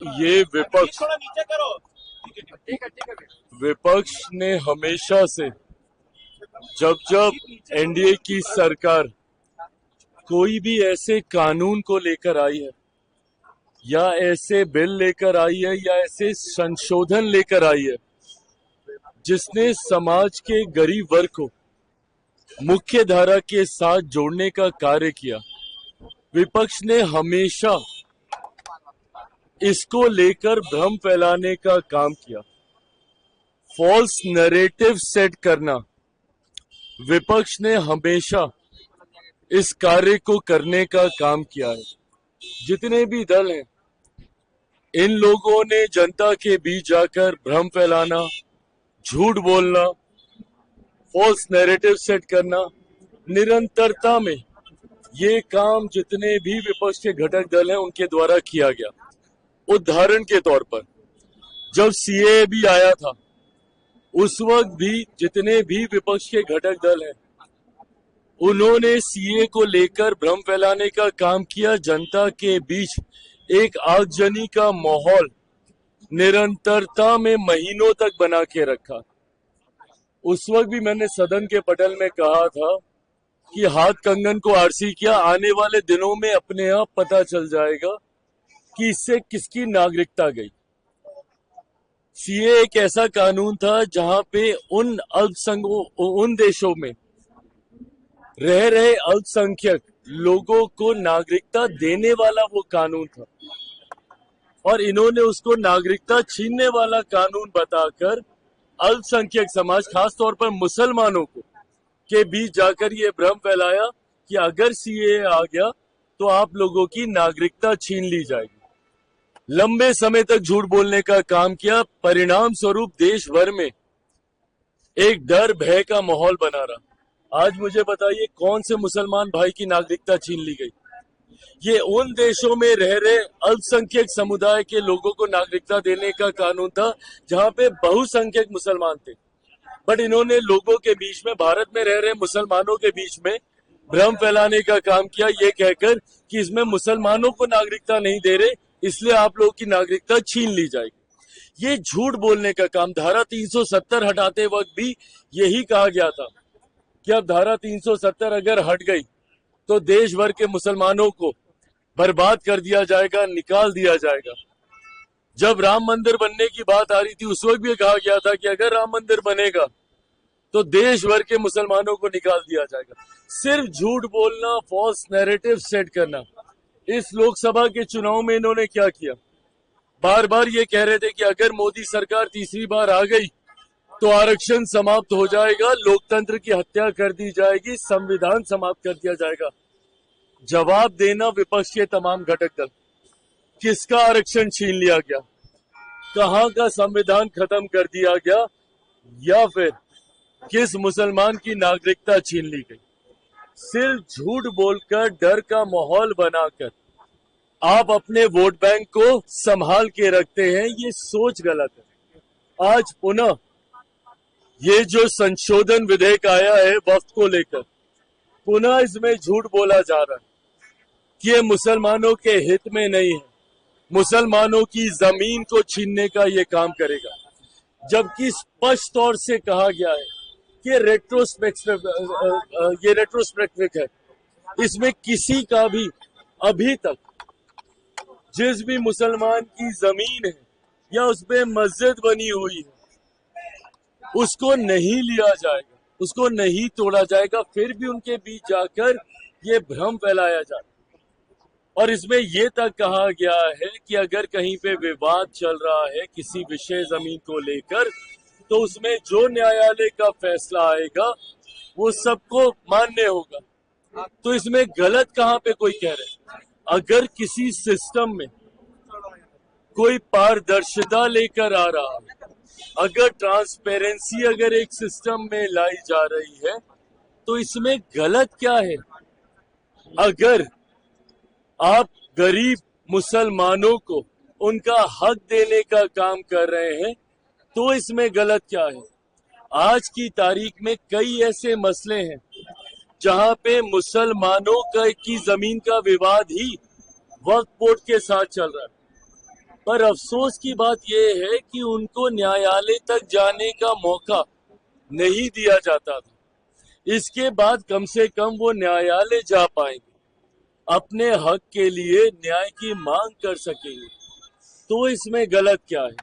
ये विपक्ष ने हमेशा से जब जब एनडीए की सरकार कोई भी ऐसे कानून को लेकर आई है या ऐसे बिल लेकर आई है या ऐसे संशोधन लेकर आई है जिसने समाज के गरीब वर्ग को मुख्य धारा के साथ जोड़ने का कार्य किया, विपक्ष ने हमेशा इसको लेकर भ्रम फैलाने का काम किया। फॉल्स नैरेटिव सेट करना, विपक्ष ने हमेशा इस कार्य को करने का काम किया है। जितने भी दल हैं, इन लोगों ने जनता के बीच जाकर भ्रम फैलाना, झूठ बोलना, फॉल्स नैरेटिव सेट करना, निरंतरता में ये काम जितने भी विपक्ष के घटक दल हैं उनके द्वारा किया गया। उदाहरण के तौर पर जब सीएए भी आया था, उस वक्त भी जितने भी विपक्ष के घटक दल हैं उन्होंने सीएए को लेकर भ्रम फैलाने का काम किया। जनता के बीच एक आगजनी का माहौल निरंतरता में महीनों तक बना के रखा। उस वक्त भी मैंने सदन के पटल में कहा था कि हाथ कंगन को आरसी किया, आने वाले दिनों में अपने आप पता चल जाएगा कि इससे किसकी नागरिकता गई। सीए एक ऐसा कानून था जहां पे उन देशों में रह रहे अल्पसंख्यक लोगों को नागरिकता देने वाला वो कानून था, और इन्होंने उसको नागरिकता छीनने वाला कानून बताकर अल्पसंख्यक समाज, खास तौर पर मुसलमानों को के बीच जाकर ये भ्रम फैलाया कि अगर सीए आ गया तो आप लोगों की नागरिकता छीन ली जाएगी। लंबे समय तक झूठ बोलने का काम किया। परिणाम स्वरूप देश भर में एक डर भय का माहौल बना रहा। आज मुझे बताइए कौन से मुसलमान भाई की नागरिकता छीन ली गई? ये उन देशों में रह रहे अल्पसंख्यक समुदाय के लोगों को नागरिकता देने का कानून था जहां पे बहुसंख्यक मुसलमान थे, बट इन्होंने लोगों के बीच में, भारत में रह रहे मुसलमानों के बीच में भ्रम फैलाने का काम किया, ये कहकर कि इसमें मुसलमानों को नागरिकता नहीं दे रहे, इसलिए आप लोगों की नागरिकता छीन ली जाएगी। ये झूठ बोलने का काम। धारा 370 हटाते वक्त भी यही कहा गया था कि अब धारा 370 अगर हट गई तो देश भर के मुसलमानों को बर्बाद कर दिया जाएगा, निकाल दिया जाएगा। जब राम मंदिर बनने की बात आ रही थी उस वक्त भी कहा गया था कि अगर राम मंदिर बनेगा तो देश भर के मुसलमानों को निकाल दिया जाएगा। सिर्फ झूठ बोलना, फॉल्स नैरेटिव सेट करना। इस लोकसभा के चुनाव में इन्होंने क्या किया? बार बार ये कह रहे थे कि अगर मोदी सरकार तीसरी बार आ गई तो आरक्षण समाप्त हो जाएगा, लोकतंत्र की हत्या कर दी जाएगी, संविधान समाप्त कर दिया जाएगा। जवाब देना विपक्ष के तमाम घटक दल, किसका आरक्षण छीन लिया गया? कहां का संविधान खत्म कर दिया गया? या फिर किस मुसलमान की नागरिकता छीन ली गई? सिर्फ झूठ बोलकर, डर का माहौल बनाकर आप अपने वोट बैंक को संभाल के रखते हैं। ये सोच गलत है। आज पुनः ये जो संशोधन विधेयक आया है वक्फ को लेकर, पुनः इसमें झूठ बोला जा रहा है कि ये मुसलमानों के हित में नहीं है, मुसलमानों की जमीन को छीनने का ये काम करेगा, जबकि स्पष्ट तौर से कहा गया है कि ये रेट्रोस्पेक्टिव है। इसमें किसी का भी अभी तक जिस भी मुसलमान की जमीन है या उसपे मस्जिद बनी हुई है उसको नहीं लिया जाएगा, उसको नहीं तोड़ा जाएगा, फिर भी उनके बीच जाकर ये भ्रम फैलाया जाए। और इसमें ये तक कहा गया है कि अगर कहीं पे विवाद चल रहा है किसी विशेष जमीन को लेकर तो उसमें जो न्यायालय का फैसला आएगा वो सबको मान्य होगा। तो इसमें गलत कहां पे कोई कह रहे हैं? अगर किसी सिस्टम में कोई पारदर्शिता लेकर आ रहा है, अगर ट्रांसपेरेंसी अगर एक सिस्टम में लाई जा रही है तो इसमें गलत क्या है? अगर आप गरीब मुसलमानों को उनका हक देने का काम कर रहे हैं तो इसमें गलत क्या है? आज की तारीख में कई ऐसे मसले हैं जहां पे मुसलमानों की जमीन का विवाद ही वक्फ बोर्ड के साथ चल रहा है। पर अफसोस की बात यह है कि उनको न्यायालय तक जाने का मौका नहीं दिया जाता था। इसके बाद कम से कम वो न्यायालय जा पाएंगे, अपने हक के लिए न्याय की मांग कर सकेंगे। तो इसमें गलत क्या है?